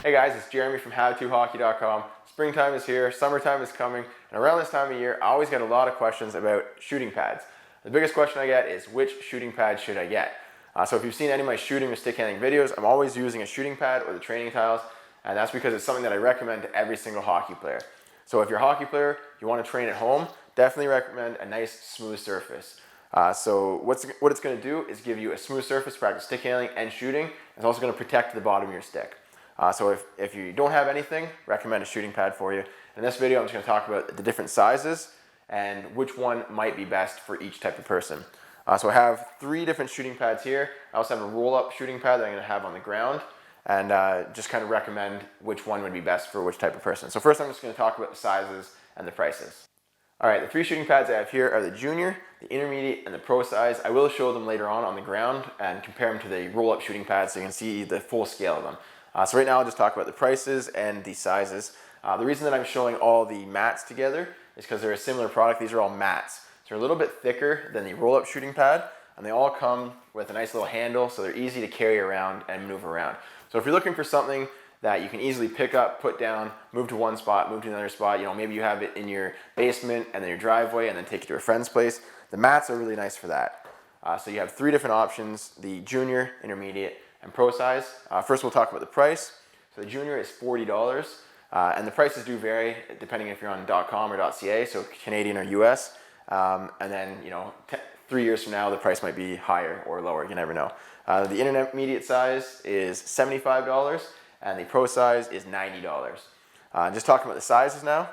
Hey guys, it's Jeremy from HowToHockey.com. Springtime is here, summertime is coming, and around this time of year, I always get a lot of questions about shooting pads. The biggest question I get is, which shooting pad should I get? So if you've seen any of my shooting or stick handling videos, I'm always using a shooting pad or the training tiles, and that's because it's something that I recommend to every single hockey player. So if you're a hockey player, you want to train at home, definitely recommend a nice smooth surface. So what it's going to do is give you a smooth surface to practice stick handling and shooting. It's also going to protect the bottom of your stick. So if you don't have anything, recommend a shooting pad for you. In this video, I'm just going to talk about the different sizes and which one might be best for each type of person. So I have 3 different shooting pads here. I also have a roll-up shooting pad that I'm going to have on the ground, and just kind of recommend which one would be best for which type of person. So first I'm just going to talk about the sizes and the prices. Alright, the 3 shooting pads I have here are the junior, the intermediate, and the pro size. I will show them later on the ground and compare them to the roll-up shooting pads so you can see the full scale of them. So right now I'll just talk about the prices and the sizes. The reason that I'm showing all the mats together is because they're a similar product. These are all mats. So they're a little bit thicker than the roll-up shooting pad, and they all come with a nice little handle, so they're easy to carry around and move around. So if you're looking for something that you can easily pick up, put down, move to one spot, move to another spot, maybe you have it in your basement and then your driveway and then take it to a friend's place, the mats are really nice for that. So you have 3 different options: the junior, intermediate, and pro size. First we'll talk about the price. So the junior is $40, and the prices do vary depending if you're on .com or .ca, so Canadian or US. And then 3 years from now the price might be higher or lower, you never know. The intermediate size is $75, and the pro size is $90. Just talking about the sizes now.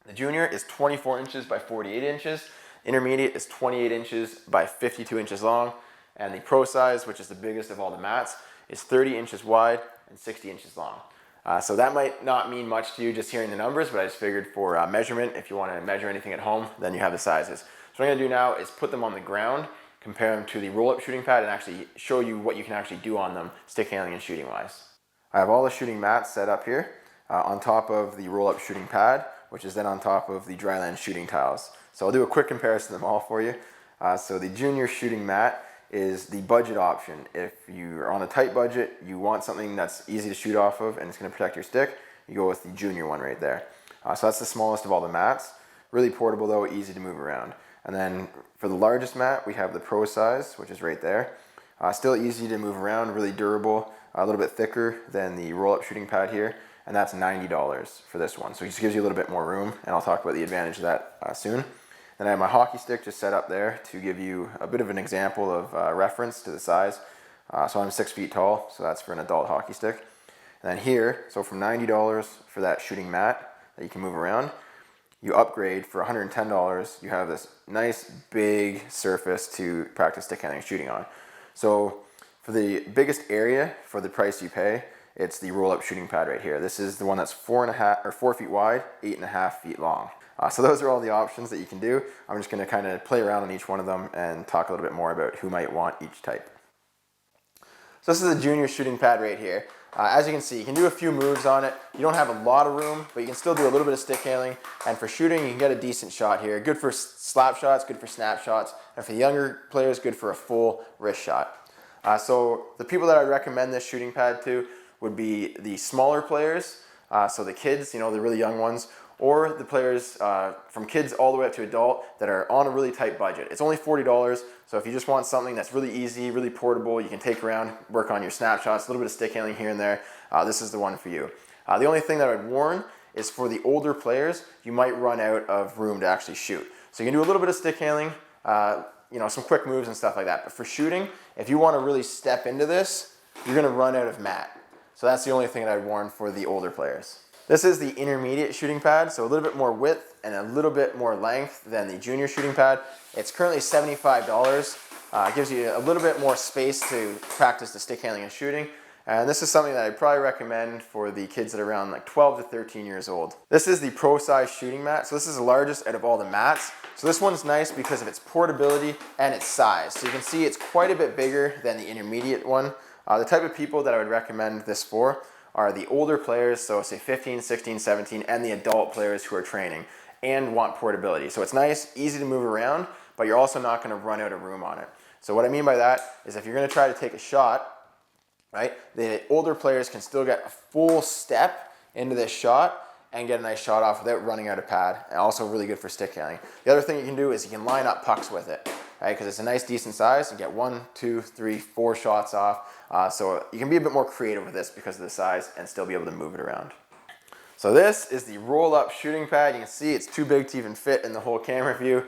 The junior is 24 inches by 48 inches. Intermediate is 28 inches by 52 inches long. And the pro size, which is the biggest of all the mats, is 30 inches wide and 60 inches long. So that might not mean much to you just hearing the numbers, but I just figured for measurement, if you want to measure anything at home, then you have the sizes. So what I'm going to do now is put them on the ground, compare them to the roll-up shooting pad, and actually show you what you can actually do on them, stick handling and shooting wise. I have all the shooting mats set up here on top of the roll-up shooting pad, which is then on top of the dryland shooting tiles. So I'll do a quick comparison of them all for you. So the junior shooting mat is the budget option. If you're on a tight budget, you want something that's easy to shoot off of and it's going to protect your stick, you go with the junior one right there. So that's the smallest of all the mats. Really portable though, easy to move around. And then for the largest mat, we have the pro size, which is right there. Still easy to move around, really durable, a little bit thicker than the roll-up shooting pad here, and that's $90 for this one. So it just gives you a little bit more room, and I'll talk about the advantage of that soon. Then I have my hockey stick just set up there to give you a bit of an example of reference to the size. So I'm 6 feet tall, so that's for an adult hockey stick. And then here, so from $90 for that shooting mat that you can move around, you upgrade for $110, you have this nice big surface to practice stick handling and shooting on. So for the biggest area for the price you pay, it's the roll-up shooting pad right here. This is the one that's 4 feet wide, 8.5 feet long. So those are all the options that you can do. I'm just going to kind of play around on each one of them and talk a little bit more about who might want each type. So this is the junior shooting pad right here. As you can see, you can do a few moves on it. You don't have a lot of room, but you can still do a little bit of stick handling. And for shooting, you can get a decent shot here. Good for slap shots, good for snap shots. And for the younger players, good for a full wrist shot. So the people that I recommend this shooting pad to would be the smaller players. So the kids, the really young ones, or the players from kids all the way up to adult that are on a really tight budget. It's only $40, so if you just want something that's really easy, really portable, you can take around, work on your snapshots, a little bit of stick handling here and there, this is the one for you. The only thing that I would warn is for the older players, you might run out of room to actually shoot. So you can do a little bit of stick handling, some quick moves and stuff like that, but for shooting, if you want to really step into this, you're going to run out of mat. So that's the only thing that I'd warn for the older players. This is the intermediate shooting pad, so a little bit more width and a little bit more length than the junior shooting pad. It's currently $75. It gives you a little bit more space to practice the stick handling and shooting. And this is something that I'd probably recommend for the kids that are around like 12 to 13 years old. This is the pro size shooting mat. So this is the largest out of all the mats. So this one's nice because of its portability and its size. So you can see it's quite a bit bigger than the intermediate one. The type of people that I would recommend this for are the older players, so say 15, 16, 17, and the adult players who are training and want portability. So it's nice, easy to move around, but you're also not going to run out of room on it. So what I mean by that is if you're going to try to take a shot, right? The older players can still get a full step into this shot and get a nice shot off without running out of pad, and also really good for stick handling. The other thing you can do is you can line up pucks with it, right? Because it's a nice decent size. You get 1, 2, 3, 4 shots off. So you can be a bit more creative with this because of the size and still be able to move it around. So this is the roll-up shooting pad. You can see it's too big to even fit in the whole camera view.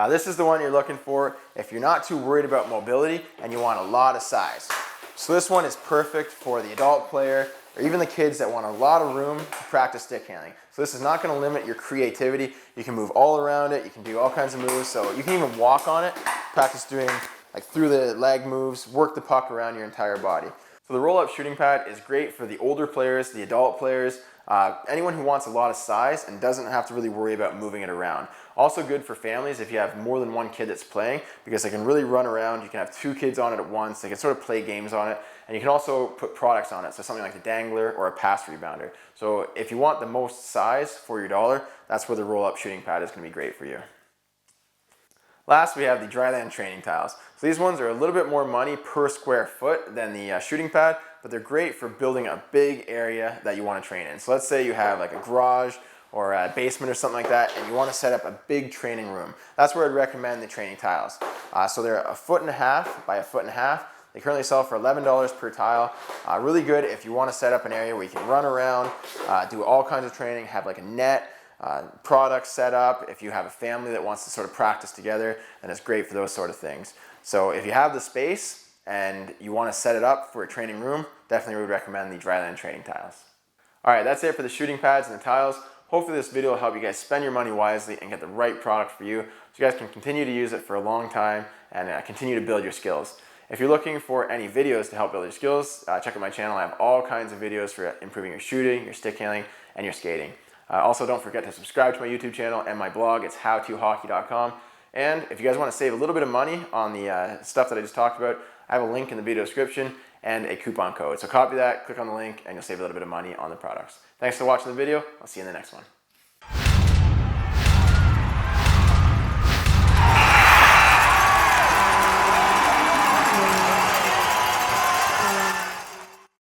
This is the one you're looking for if you're not too worried about mobility and you want a lot of size. So this one is perfect for the adult player or even the kids that want a lot of room to practice stick handling. So this is not going to limit your creativity. You can move all around it. You can do all kinds of moves. So you can even walk on it, practice doing like through the leg moves, work the puck around your entire body. So the roll-up shooting pad is great for the older players, the adult players, anyone who wants a lot of size and doesn't have to really worry about moving it around. Also good for families if you have more than one kid that's playing, because they can really run around. You can have 2 kids on it at once. They can sort of play games on it, and you can also put products on it, so something like the dangler or a pass rebounder. So if you want the most size for your dollar, that's where the roll-up shooting pad is going to be great for you. Last, we have the Dryland training tiles. So these ones are a little bit more money per square foot than the shooting pad, but they're great for building a big area that you want to train in. So let's say you have like a garage or a basement or something like that, and you want to set up a big training room. That's where I'd recommend the training tiles. So they're 1.5 feet by 1.5 feet. They currently sell for $11 per tile. Really good if you want to set up an area where you can run around, do all kinds of training, have like a net, products set up. If you have a family that wants to sort of practice together, then it's great for those sort of things. So if you have the space and you want to set it up for a training room, definitely would recommend the Dryland training tiles. All right, that's it for the shooting pads and the tiles. Hopefully this video will help you guys spend your money wisely and get the right product for you, so you guys can continue to use it for a long time and continue to build your skills. If you're looking for any videos to help build your skills, check out my channel. I have all kinds of videos for improving your shooting, your stick handling, and your skating. Also, don't forget to subscribe to my YouTube channel and my blog. It's howtohockey.com. And if you guys want to save a little bit of money on the stuff that I just talked about, I have a link in the video description and a coupon code. So copy that, click on the link, and you'll save a little bit of money on the products. Thanks for watching the video. I'll see you in the next one.